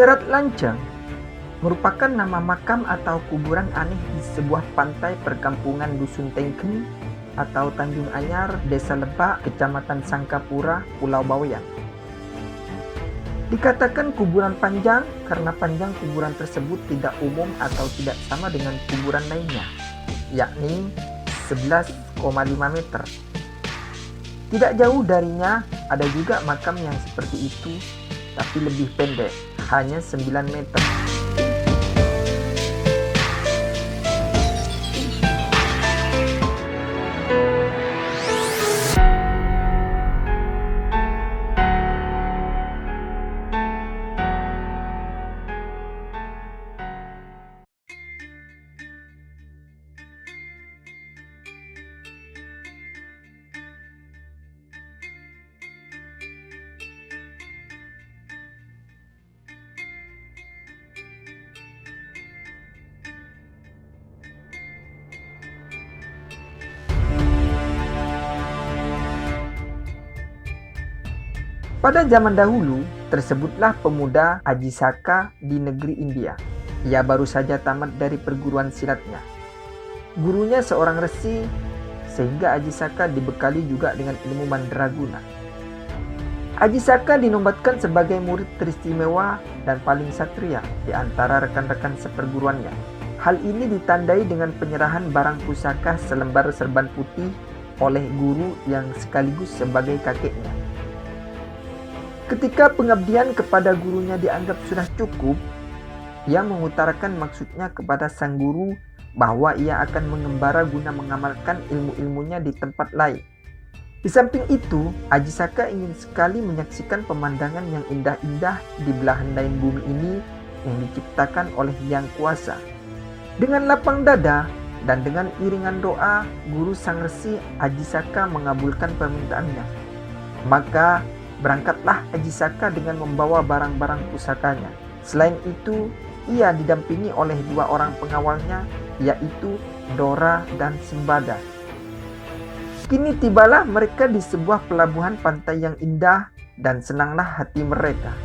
Serat Lancang merupakan nama makam atau kuburan aneh di sebuah pantai perkampungan Dusun Tengkeng atau Tanjung Anyar, Desa Lebak, Kecamatan Sangkapura, Pulau Bawean. Dikatakan kuburan panjang karena panjang kuburan tersebut tidak umum atau tidak sama dengan kuburan lainnya, yakni 11,5 meter. Tidak jauh darinya ada juga makam yang seperti itu, tapi lebih pendek, hanya 9 meter. Pada zaman dahulu, tersebutlah pemuda Ajisaka di negeri India. Ia baru saja tamat dari perguruan silatnya. Gurunya seorang resi, sehingga Ajisaka dibekali juga dengan ilmu mandraguna. Ajisaka dinobatkan sebagai murid teristimewa dan paling satria di antara rekan-rekan seperguruannya. Hal ini ditandai dengan penyerahan barang pusaka selembar serban putih oleh guru yang sekaligus sebagai kakeknya. Ketika pengabdian kepada gurunya dianggap sudah cukup, ia mengutarakan maksudnya kepada sang guru bahwa ia akan mengembara guna mengamalkan ilmu-ilmunya di tempat lain. Di samping itu, Ajisaka ingin sekali menyaksikan pemandangan yang indah-indah di belahan lain bumi ini yang diciptakan oleh Yang Kuasa. Dengan lapang dada dan dengan iringan doa, guru sang resi Ajisaka mengabulkan permintaannya. Maka berangkatlah Ajisaka dengan membawa barang-barang pusakanya. Selain itu, ia didampingi oleh 2 orang pengawalnya, yaitu Dora dan Sembada. Kini tibalah mereka di sebuah pelabuhan pantai yang indah dan senanglah hati mereka.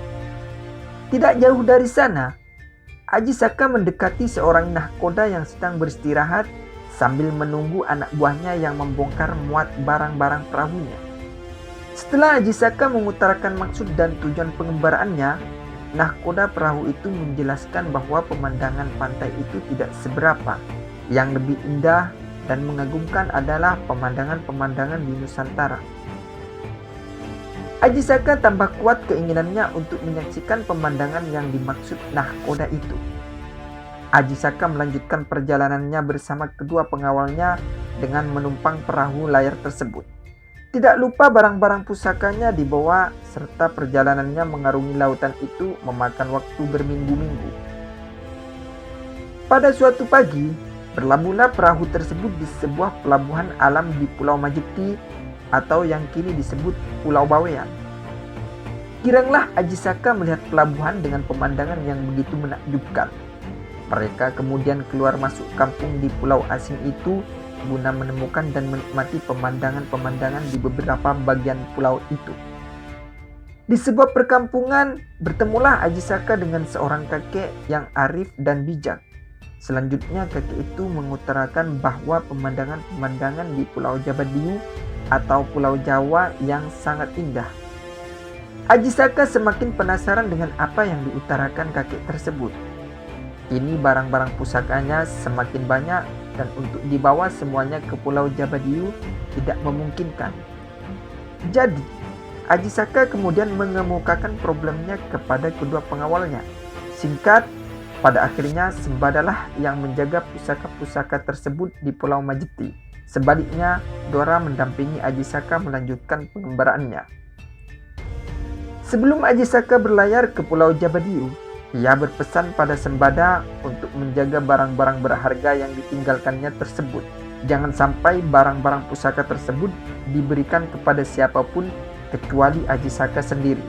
Tidak jauh dari sana, Ajisaka mendekati seorang nahkoda yang sedang beristirahat sambil menunggu anak buahnya yang membongkar muat barang-barang perahunya. Setelah Ajisaka mengutarakan maksud dan tujuan pengembaraannya, nahkoda perahu itu menjelaskan bahwa pemandangan pantai itu tidak seberapa. Yang lebih indah dan mengagumkan adalah pemandangan-pemandangan di Nusantara. Ajisaka tambah kuat keinginannya untuk menyaksikan pemandangan yang dimaksud nahkoda itu. Ajisaka melanjutkan perjalanannya bersama kedua pengawalnya dengan menumpang perahu layar tersebut. Tidak lupa barang-barang pusakanya dibawa serta perjalanannya mengarungi lautan itu memakan waktu berminggu-minggu. Pada suatu pagi, berlabuhlah perahu tersebut di sebuah pelabuhan alam di Pulau Majeti atau yang kini disebut Pulau Bawean. Giranglah Ajisaka melihat pelabuhan dengan pemandangan yang begitu menakjubkan. Mereka kemudian keluar masuk kampung di pulau asing itu guna menemukan dan menikmati pemandangan-pemandangan di beberapa bagian pulau itu. Di sebuah perkampungan, bertemulah Ajisaka dengan seorang kakek yang arif dan bijak. Selanjutnya kakek itu mengutarakan bahwa pemandangan-pemandangan di Pulau Jabadiu atau Pulau Jawa yang sangat indah. Ajisaka semakin penasaran dengan apa yang diutarakan kakek tersebut. Kini barang-barang pusakanya semakin banyak dan untuk dibawa semuanya ke Pulau Jabadiu tidak memungkinkan. Jadi, Ajisaka kemudian mengemukakan problemnya kepada kedua pengawalnya. Singkat, pada akhirnya Sembadalah yang menjaga pusaka-pusaka tersebut di Pulau Majeti. Sebaliknya, Dora mendampingi Ajisaka melanjutkan pengembaraannya. Sebelum Ajisaka berlayar ke Pulau Jabadiu, ia berpesan pada Sembada untuk menjaga barang-barang berharga yang ditinggalkannya tersebut. Jangan sampai barang-barang pusaka tersebut diberikan kepada siapapun kecuali Ajisaka sendiri.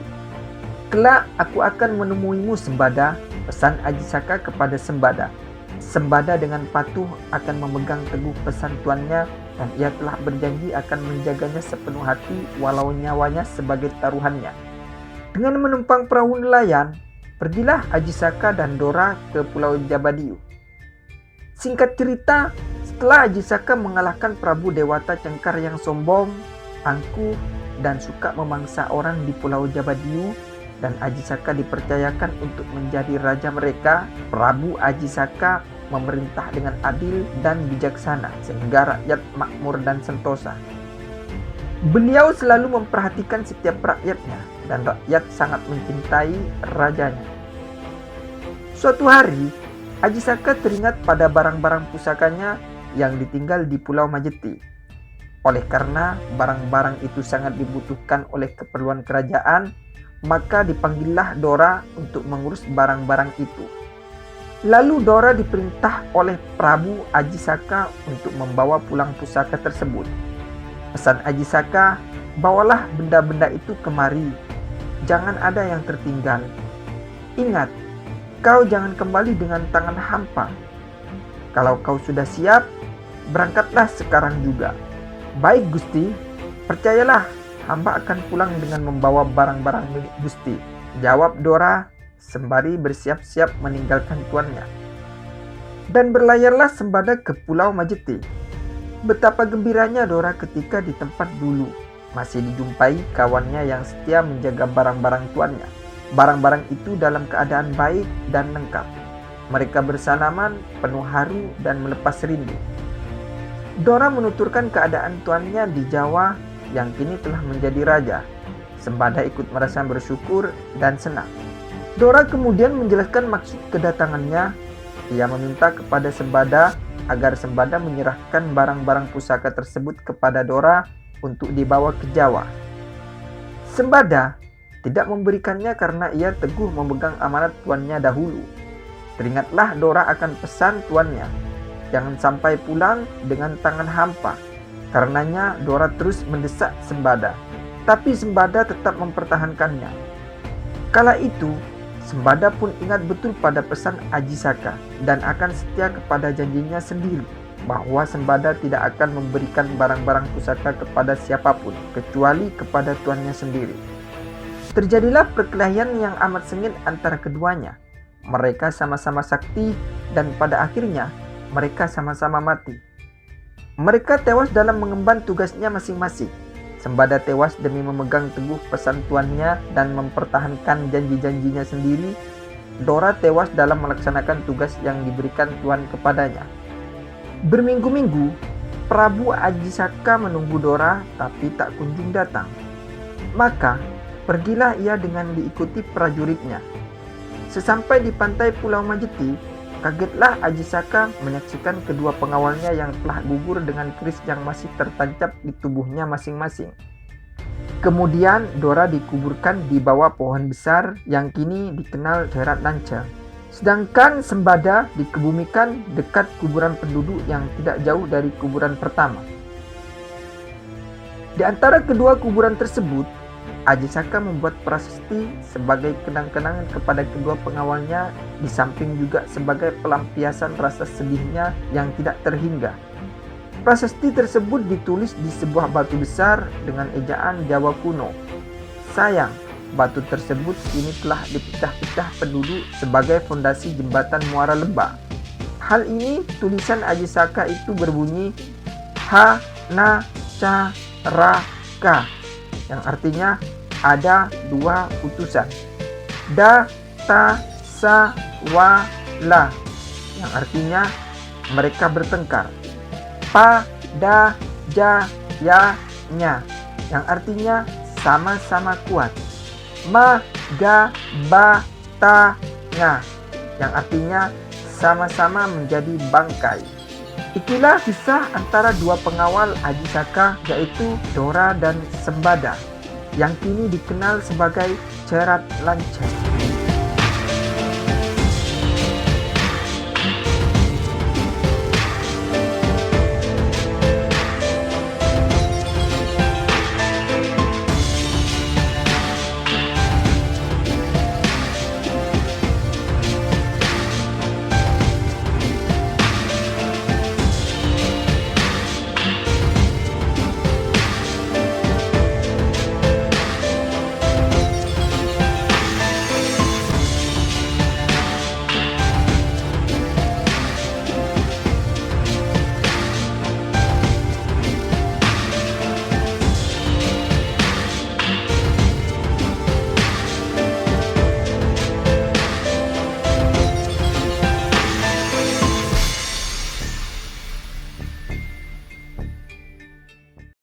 Kelak aku akan menemuimu Sembada, pesan Ajisaka kepada Sembada. Sembada dengan patuh akan memegang teguh pesan tuannya dan ia telah berjanji akan menjaganya sepenuh hati walau nyawanya sebagai taruhannya. Dengan menumpang perahu nelayan, Pergilah Ajisaka dan Dora ke Pulau Jabadiu. Singkat cerita, setelah Ajisaka mengalahkan Prabu Dewata Cengkar yang sombong, angkuh, dan suka memangsa orang di Pulau Jabadiu, dan Ajisaka dipercayakan untuk menjadi raja mereka, Prabu Ajisaka memerintah dengan adil dan bijaksana sehingga rakyat makmur dan sentosa. Beliau selalu memperhatikan setiap rakyatnya dan rakyat sangat mencintai rajanya. Suatu hari, Ajisaka teringat pada barang-barang pusakanya yang ditinggal di Pulau Majeti. Oleh karena barang-barang itu sangat dibutuhkan oleh keperluan kerajaan, maka dipanggillah Dora untuk mengurus barang-barang itu. Lalu Dora diperintah oleh Prabu Ajisaka untuk membawa pulang pusaka tersebut. Pesan Ajisaka, bawalah benda-benda itu kemari. Jangan ada yang tertinggal. Ingat, kau jangan kembali dengan tangan hampa. Kalau kau sudah siap, berangkatlah sekarang juga. Baik Gusti, percayalah, hamba akan pulang dengan membawa barang-barang milik Gusti, jawab Dora sembari bersiap-siap meninggalkan tuannya. Dan berlayarlah Sembada ke Pulau Majeti. Betapa gembiranya Dora ketika di tempat dulu masih dijumpai kawannya yang setia menjaga barang-barang tuannya. Barang-barang itu dalam keadaan baik dan lengkap. Mereka bersalaman penuh haru dan melepas rindu. Dora menuturkan keadaan tuannya di Jawa yang kini telah menjadi raja. Sembada ikut merasa bersyukur dan senang. Dora kemudian menjelaskan maksud kedatangannya. Ia meminta kepada Sembada agar Sembada menyerahkan barang-barang pusaka tersebut kepada Dora untuk dibawa ke Jawa. Sembada tidak memberikannya karena ia teguh memegang amanat tuannya dahulu. Teringatlah Dora akan pesan tuannya, jangan sampai pulang dengan tangan hampa. Karenanya Dora terus mendesak Sembada, tapi Sembada tetap mempertahankannya. Kala itu, Sembada pun ingat betul pada pesan Ajisaka dan akan setia kepada janjinya sendiri bahwa Sembada tidak akan memberikan barang-barang pusaka kepada siapapun kecuali kepada tuannya sendiri. Terjadilah perkelahian yang amat sengit antara keduanya. Mereka sama-sama sakti dan pada akhirnya mereka sama-sama mati. Mereka tewas dalam mengemban tugasnya masing-masing. Sembada tewas demi memegang teguh pesan tuannya dan mempertahankan janji-janjinya sendiri. Dora tewas dalam melaksanakan tugas yang diberikan tuan kepadanya. Berminggu-minggu, Prabu Ajisaka menunggu Dora tapi tak kunjung datang. Maka, pergilah ia dengan diikuti prajuritnya. Sesampai di pantai Pulau Majeti, kagetlah Ajisaka menyaksikan kedua pengawalnya yang telah gugur dengan keris yang masih tertancap di tubuhnya masing-masing. Kemudian Dora dikuburkan di bawah pohon besar yang kini dikenal Cerat Lanca. Sedangkan Sembada dikebumikan dekat kuburan penduduk yang tidak jauh dari kuburan pertama. Di antara kedua kuburan tersebut, Ajisaka membuat prasasti sebagai kenang-kenangan kepada kedua pengawalnya, di samping juga sebagai pelampiasan rasa sedihnya yang tidak terhingga. Prasasti tersebut ditulis di sebuah batu besar dengan ejaan Jawa kuno. Sayang, batu tersebut kini telah dipecah-pecah penduduk sebagai fondasi jembatan Muara Lembah. Hal ini tulisan Ajisaka itu berbunyi Ha-na-ca-ra-ka, yang artinya ada dua utusan. Da-ta-sa-wa-la, yang artinya mereka bertengkar. Pa-da-ja-ya-nya, yang artinya sama-sama kuat. Ma-ga-ba-ta-nya, yang artinya sama-sama menjadi bangkai. Itulah kisah antara dua pengawal Ajisaka, yaitu Dora dan Sembada, yang kini dikenal sebagai Cerat Lanca.